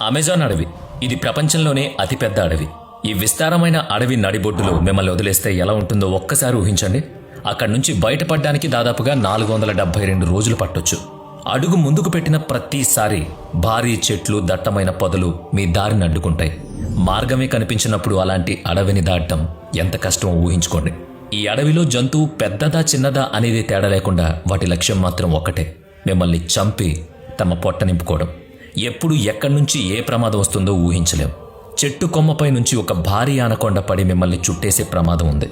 Amazon అడవి ఇది ప్రపంచంలోనే అతిపెద్ద అడవి. ఈ విస్తారమైన అడవి నడిబొడ్డులో మిమ్మల్ని వదిలేస్తే ఎలా ఉంటుందో ఒక్కసారి ఊహించండి. అక్కడి నుంచి బయటపడడానికి దాదాపుగా 472 రోజులు పట్టొచ్చు. అడుగు ముందుకు పెట్టిన ప్రతిసారి భారీ చెట్లు, దట్టమైన పొదలు మీ దారిని అడ్డుకుంటాయి. మార్గమే కనిపించినప్పుడు అలాంటి అడవిని దాటడం ఎంత కష్టమో ఊహించుకోండి. ఈ అడవిలో జంతువు పెద్దదా చిన్నదా అనేది తేడా లేకుండా వాటి లక్ష్యం మాత్రం ఒక్కటే: మిమ్మల్ని చంపి తమ పొట్ట నింపుకోవడం. ఎప్పుడు ఎక్కడి నుంచి ఏ ప్రమాదం వస్తుందో ఊహించలేం. చెట్టు కొమ్మపై నుంచి ఒక భారీ ఆనకొండ పడి మిమ్మల్ని చుట్టేసే ప్రమాదం ఉంది.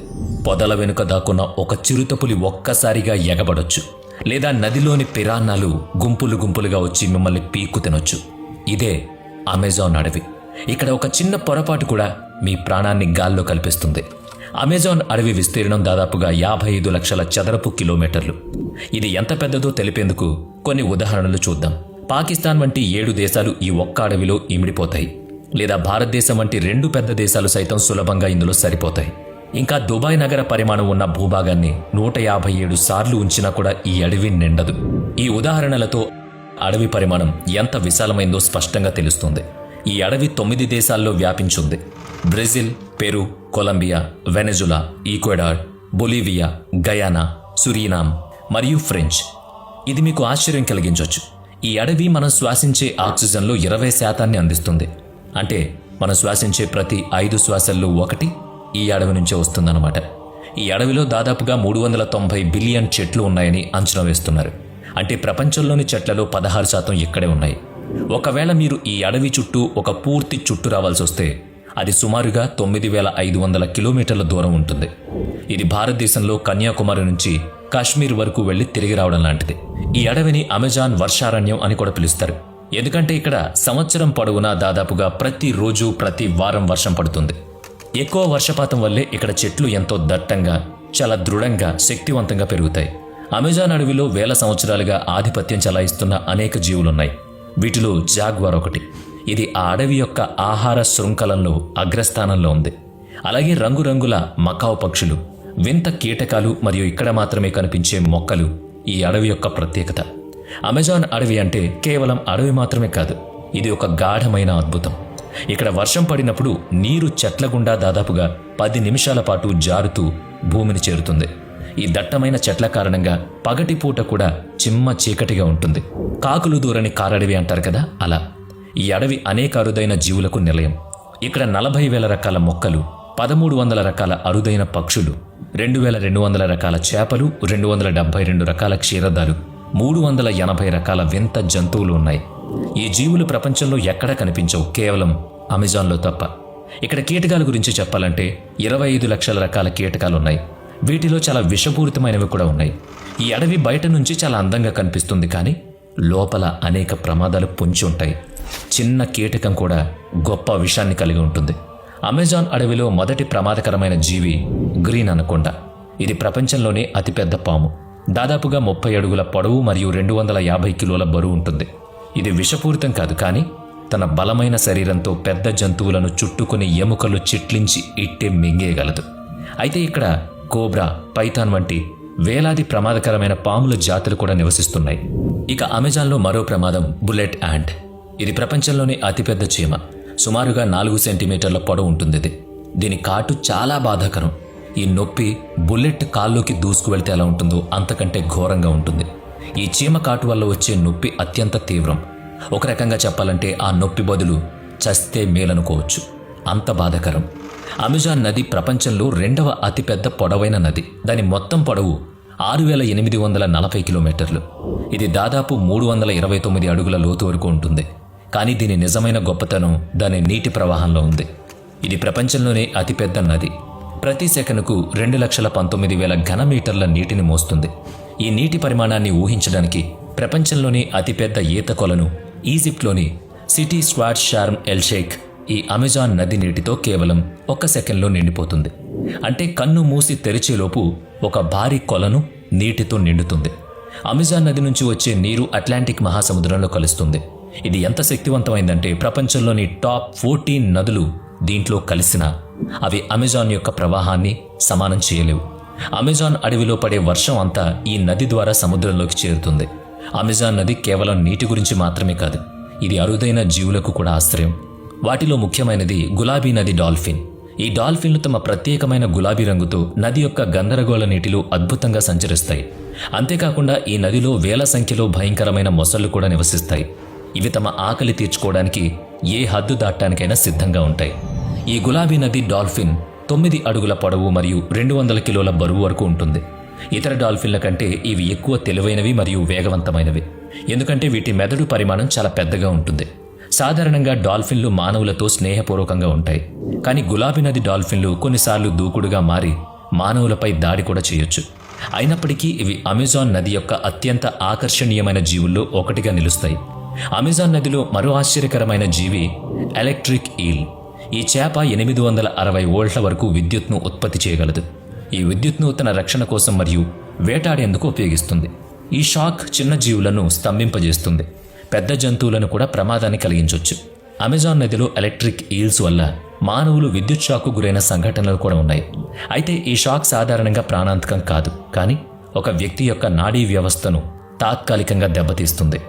పొదల వెనుక దాక్కున్న ఒక చిరుతపులి ఒక్కసారిగా ఎగబడొచ్చు. లేదా నదిలోని పిరాన్నాలు గుంపులు గుంపులుగా వచ్చి మిమ్మల్ని పీక్కు తినొచ్చు. ఇదే అమెజాన్ అడవి. ఇక్కడ ఒక చిన్న పొరపాటు కూడా మీ ప్రాణాన్ని గాల్లో కల్పిస్తుంది. అమెజాన్ అడవి విస్తీర్ణం దాదాపుగా 55 లక్షల చదరపు కిలోమీటర్లు. ఇది ఎంత పెద్దదో తెలిపేందుకు కొన్ని ఉదాహరణలు చూద్దాం. పాకిస్తాన్ వంటి 7 దేశాలు ఈ ఒక్క అడవిలో ఇమిడిపోతాయి. లేదా భారతదేశం వంటి 2 పెద్ద దేశాలు సైతం సులభంగా ఇందులో సరిపోతాయి. ఇంకా దుబాయ్ నగర పరిమాణం ఉన్న భూభాగాన్ని 157 సార్లు ఉంచినా కూడా ఈ అడవి నిండదు. ఈ ఉదాహరణలతో అడవి పరిమాణం ఎంత విశాలమైందో స్పష్టంగా తెలుస్తుంది. ఈ అడవి 9 దేశాల్లో వ్యాపించుంది: Brazil, Peru, Colombia, Venezuela, Ecuador, Bolivia, Guyana, Suriname మరియు ఫ్రెంచ్. ఇది మీకు ఆశ్చర్యం కలిగించవచ్చు. ఈ అడవి మనం శ్వాసించే ఆక్సిజన్లో 20% అందిస్తుంది. అంటే మనం శ్వాసించే ప్రతి 5 శ్వాసల్లో 1 ఈ అడవి నుంచే వస్తుందన్నమాట. ఈ అడవిలో దాదాపుగా 390 బిలియన్ చెట్లు ఉన్నాయని అంచనా వేస్తున్నారు. అంటే ప్రపంచంలోని చెట్లలో 16% ఇక్కడే ఉన్నాయి. ఒకవేళ మీరు ఈ అడవి చుట్టూ ఒక పూర్తి చుట్టు రావాల్సి వస్తే అది సుమారుగా 9500 కిలోమీటర్ల దూరం ఉంటుంది. ఇది భారతదేశంలో కన్యాకుమారి నుంచి కాశ్మీర్ వరకు వెళ్లి తిరిగి రావడం లాంటిది. ఈ అడవిని అమెజాన్ వర్షారణ్యం అని కూడా పిలుస్తారు. ఎందుకంటే ఇక్కడ సంవత్సరం పొడవునా దాదాపుగా ప్రతిరోజు, ప్రతి వారం వర్షం పడుతుంది. ఎక్కువ వర్షపాతం వల్లే ఇక్కడ చెట్లు ఎంతో దట్టంగా, చాలా దృఢంగా, శక్తివంతంగా పెరుగుతాయి. అమెజాన్ అడవిలో వేల సంవత్సరాలుగా ఆధిపత్యం చెలాయిస్తున్న అనేక జీవులున్నాయి. వీటిలో జాగ్వార్ ఒకటి. ఇది ఆ అడవి యొక్క ఆహార శృంఖలంలో అగ్రస్థానంలో ఉంది. అలాగే రంగురంగుల మకావ్ పక్షులు, వింత కీటకాలు మరియు ఇక్కడ మాత్రమే కనిపించే మొక్కలు ఈ అడవి యొక్క ప్రత్యేకత. అమెజాన్ అడవి అంటే కేవలం అడవి మాత్రమే కాదు, ఇది ఒక గాఢమైన అద్భుతం. ఇక్కడ వర్షం పడినప్పుడు నీరు చెట్ల గుండా దాదాపుగా 10 నిమిషాల పాటు జారుతూ భూమిని చేరుతుంది. ఈ దట్టమైన చెట్ల కారణంగా పగటిపూట కూడా చిమ్మ చీకటిగా ఉంటుంది. కాకులు దూరని కారడవి అంటారు కదా, అలా. ఈ అడవి అనేక అరుదైన జీవులకు నిలయం. ఇక్కడ 40,000 రకాల మొక్కలు, 1300 రకాల అరుదైన పక్షులు, 2200 రకాల చేపలు, 272 రకాల క్షీరదాలు, 380 రకాల వింత జంతువులు ఉన్నాయి. ఈ జీవులు ప్రపంచంలో ఎక్కడా కనిపించవు, కేవలం అమెజాన్లో తప్ప. ఇక్కడ కీటకాల గురించి చెప్పాలంటే 25 లక్షల రకాల కీటకాలున్నాయి. వీటిలో చాలా విషపూరితమైనవి కూడా ఉన్నాయి. ఈ అడవి బయట నుంచి చాలా అందంగా కనిపిస్తుంది, కానీ లోపల అనేక ప్రమాదాలు పొంచి ఉంటాయి. చిన్న కీటకం కూడా గొప్ప విషాన్ని కలిగి ఉంటుంది. అమెజాన్ అడవిలో మొదటి ప్రమాదకరమైన జీవి గ్రీన్ అనకొండ. ఇది ప్రపంచంలోనే అతిపెద్ద పాము. దాదాపుగా 30 అడుగుల పొడవు మరియు 250 కిలోల బరువు ఉంటుంది. ఇది విషపూరితం కాదు, కానీ తన బలమైన శరీరంతో పెద్ద జంతువులను చుట్టుకుని ఎముకలు చిట్లించి ఇట్టే మింగేయగలదు. అయితే ఇక్కడ కోబ్రా, పైథాన్ వంటి వేలాది ప్రమాదకరమైన పాముల జాతులు కూడా నివసిస్తున్నాయి. ఇక అమెజాన్లో మరో ప్రమాదం బుల్లెట్ యాంట్. ఇది ప్రపంచంలోనే అతిపెద్ద చీమ. సుమారుగా 4 సెంటీమీటర్ల పొడవు ఉంటుంది. దీని కాటు చాలా బాధాకరం. ఈ నొప్పి బుల్లెట్ కాల్లోకి దూసుకు వెళ్తే ఎలా ఉంటుందో అంతకంటే ఘోరంగా ఉంటుంది. ఈ చీమ కాటు వల్ల వచ్చే నొప్పి అత్యంత తీవ్రం. ఒక రకంగా చెప్పాలంటే ఆ నొప్పి బదులు చస్తే మేలనుకోవచ్చు, అంత బాధాకరం. అమెజాన్ నది ప్రపంచంలో 2వ అతిపెద్ద పొడవైన నది. దాని మొత్తం పొడవు 6840 కిలోమీటర్లు. ఇది దాదాపు 329 అడుగుల లోతు వరకు ఉంటుంది. కానీ దీని నిజమైన గొప్పతనం దాని నీటి ప్రవాహంలో ఉంది. ఇది ప్రపంచంలోనే అతిపెద్ద నది. ప్రతి సెకనుకు 2,19,000 ఘనమీటర్ల నీటిని మోస్తుంది. ఈ నీటి పరిమాణాన్ని ఊహించడానికి ప్రపంచంలోనే అతిపెద్ద ఈత కొలను ఈజిప్ట్లోని సిటీ స్వాట్ షార్మ్ ఎల్ షేక్ ఈ అమెజాన్ నది నీటితో కేవలం 1 సెకండ్లో నిండిపోతుంది. అంటే కన్ను మూసి తెరిచేలోపు ఒక భారీ కొలను నీటితో నిండుతుంది. అమెజాన్ నది నుంచి వచ్చే నీరు అట్లాంటిక్ మహాసముద్రంలో కలుస్తుంది. ఇది ఎంత శక్తివంతమైందంటే ప్రపంచంలోని టాప్ 14 నదులు దీంట్లో కలిసినా అవి అమెజాన్ యొక్క ప్రవాహాన్ని సమానం చేయలేవు. అమెజాన్ అడవిలో పడే వర్షం అంతా ఈ నది ద్వారా సముద్రంలోకి చేరుతుంది. అమెజాన్ నది కేవలం నీటి గురించి మాత్రమే కాదు, ఇది అరుదైన జీవులకు కూడా ఆశ్రయం. వాటిలో ముఖ్యమైనది గులాబీ నది డాల్ఫిన్. ఈ డాల్ఫిన్లు తమ ప్రత్యేకమైన గులాబీ రంగుతో నది యొక్క గందరగోళ నీటిలో అద్భుతంగా సంచరిస్తాయి. అంతేకాకుండా ఈ నదిలో వేల సంఖ్యలో భయంకరమైన మొసళ్లు కూడా నివసిస్తాయి. ఇవి తమ ఆకలి తీర్చుకోవడానికి ఏ హద్దు దాటడానికైనా సిద్ధంగా ఉంటాయి. ఈ గులాబీ నది డాల్ఫిన్ 9 అడుగుల పొడవు మరియు 200 కిలోల బరువు వరకు ఉంటుంది. ఇతర డాల్ఫిన్ల కంటే ఇవి ఎక్కువ తెలివైనవి మరియు వేగవంతమైనవి, ఎందుకంటే వీటి మెదడు పరిమాణం చాలా పెద్దగా ఉంటుంది. సాధారణంగా డాల్ఫిన్లు మానవులతో స్నేహపూర్వకంగా ఉంటాయి, కానీ గులాబీ నది డాల్ఫిన్లు కొన్నిసార్లు దూకుడుగా మారి మానవులపై దాడి కూడా చేయొచ్చు. అయినప్పటికీ ఇవి అమెజాన్ నది యొక్క అత్యంత ఆకర్షణీయమైన జీవుల్లో ఒకటిగా నిలుస్తాయి. అమెజాన్ నదిలో మరో ఆశ్చర్యకరమైన జీవి ఎలక్ట్రిక్ ఈల్. ఈ చేప 860 వోల్ట్ల వరకు విద్యుత్ను ఉత్పత్తి చేయగలదు. ఈ విద్యుత్ను తన రక్షణ కోసం మరియు వేటాడేందుకు ఉపయోగిస్తుంది. ఈ షాక్ చిన్న జీవులను స్తంభింపజేస్తుంది, పెద్ద జంతువులను కూడా ప్రమాదాన్ని కలిగించవచ్చు. అమెజాన్ నదిలో ఎలక్ట్రిక్ ఈల్స్ వల్ల మానవులు విద్యుత్ షాక్కు గురైన సంఘటనలు కూడా ఉన్నాయి. అయితే ఈ షాక్ సాధారణంగా ప్రాణాంతకం కాదు, కానీ ఒక వ్యక్తి యొక్క నాడీ వ్యవస్థను తాత్కాలికంగా దెబ్బతీస్తుంది.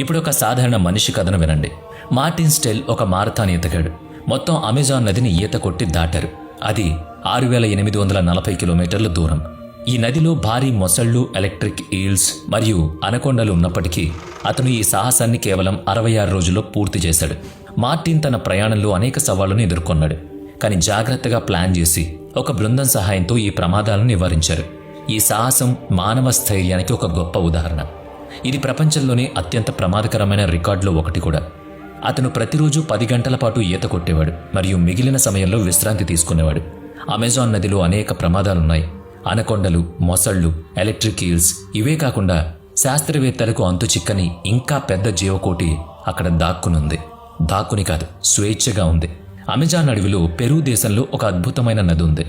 ఇప్పుడు ఒక సాధారణ మనిషి కథను వినండి. మార్టిన్ స్టెల్ ఒక మారథాన్ ఈతగాడు. మొత్తం అమెజాన్ నదిని ఈత కొట్టి దాటారు. అది 6840 కిలోమీటర్ల దూరం. ఈ నదిలో భారీ మొసళ్ళు, ఎలక్ట్రిక్ ఈల్స్ మరియు అనకొండలు ఉన్నప్పటికీ అతను ఈ సాహసాన్ని కేవలం 66 రోజుల్లో పూర్తి చేశాడు. మార్టిన్ తన ప్రయాణంలో అనేక సవాళ్లను ఎదుర్కొన్నాడు, కానీ జాగ్రత్తగా ప్లాన్ చేసి ఒక బృందం సహాయంతో ఈ ప్రమాదాలను నివారించారు. ఈ సాహసం మానవ స్థైర్యానికి ఒక గొప్ప ఉదాహరణ. ఇది ప్రపంచంలోనే అత్యంత ప్రమాదకరమైన రికార్డులో ఒకటి కూడా. అతను ప్రతిరోజు 10 గంటల పాటు ఈత కొట్టేవాడు మరియు మిగిలిన సమయంలో విశ్రాంతి తీసుకునేవాడు. అమెజాన్ నదిలో అనేక ప్రమాదాలున్నాయి. అనకొండలు, మొసళ్ళు, ఎలక్ట్రిక్ ఈల్స్, ఇవే కాకుండా శాస్త్రవేత్తలకు అంతుచిక్కని ఇంకా పెద్ద జీవకోటి అక్కడ దాక్కుని కాదు, స్వేచ్ఛగా ఉంది. అమెజాన్ అడవిలో పెరూ దేశంలో ఒక అద్భుతమైన నది ఉంది.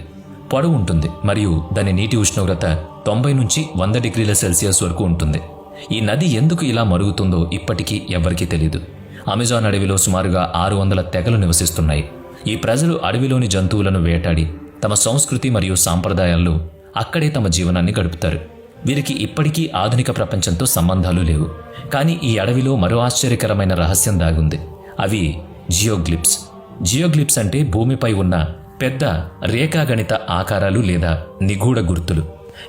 పొడవు ఉంటుంది మరియు దాని నీటి ఉష్ణోగ్రత 90 నుంచి 100 డిగ్రీల సెల్సియస్ వరకు ఉంటుంది. ఈ నది ఎందుకు ఇలా మరుగుతుందో ఇప్పటికీ ఎవ్వరికీ తెలియదు. అమెజాన్ అడవిలో సుమారుగా 600 తెగలు నివసిస్తున్నాయి. ఈ ప్రజలు అడవిలోని జంతువులను వేటాడి తమ సంస్కృతి మరియు సాంప్రదాయాల్లో అక్కడే తమ జీవనాన్ని గడుపుతారు. వీరికి ఇప్పటికీ ఆధునిక ప్రపంచంతో సంబంధాలు లేవు. కానీ ఈ అడవిలో మరో ఆశ్చర్యకరమైన రహస్యం దాగుంది. అవి జియోగ్లిప్స్. జియోగ్లిప్స్ అంటే భూమిపై ఉన్న పెద్ద రేఖాగణిత ఆకారాలు లేదా నిగూఢ గుర్తులు.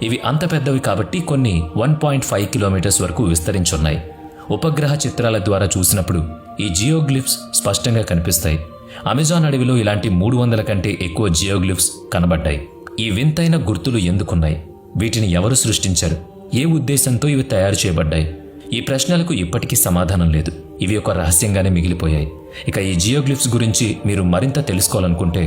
ఇవి అంత పెద్దవి కాబట్టి కొన్ని 1.5 కిలోమీటర్స్ వరకు విస్తరించున్నాయి. ఉపగ్రహ చిత్రాల ద్వారా చూసినప్పుడు ఈ జియోగ్లిఫ్స్ స్పష్టంగా కనిపిస్తాయి. అమెజాన్ అడవిలో ఇలాంటి 300 కంటే ఎక్కువ జియోగ్లిఫ్స్ కనబడ్డాయి. ఈ వింతైన గుర్తులు ఎందుకున్నాయి? వీటిని ఎవరు సృష్టించారు? ఏ ఉద్దేశంతో ఇవి తయారు చేయబడ్డాయి? ఈ ప్రశ్నలకు ఇప్పటికీ సమాధానం లేదు. ఇవి ఒక రహస్యంగానే మిగిలిపోయాయి. ఇక ఈ జియోగ్లిఫ్స్ గురించి మీరు మరింత తెలుసుకోవాలనుకుంటే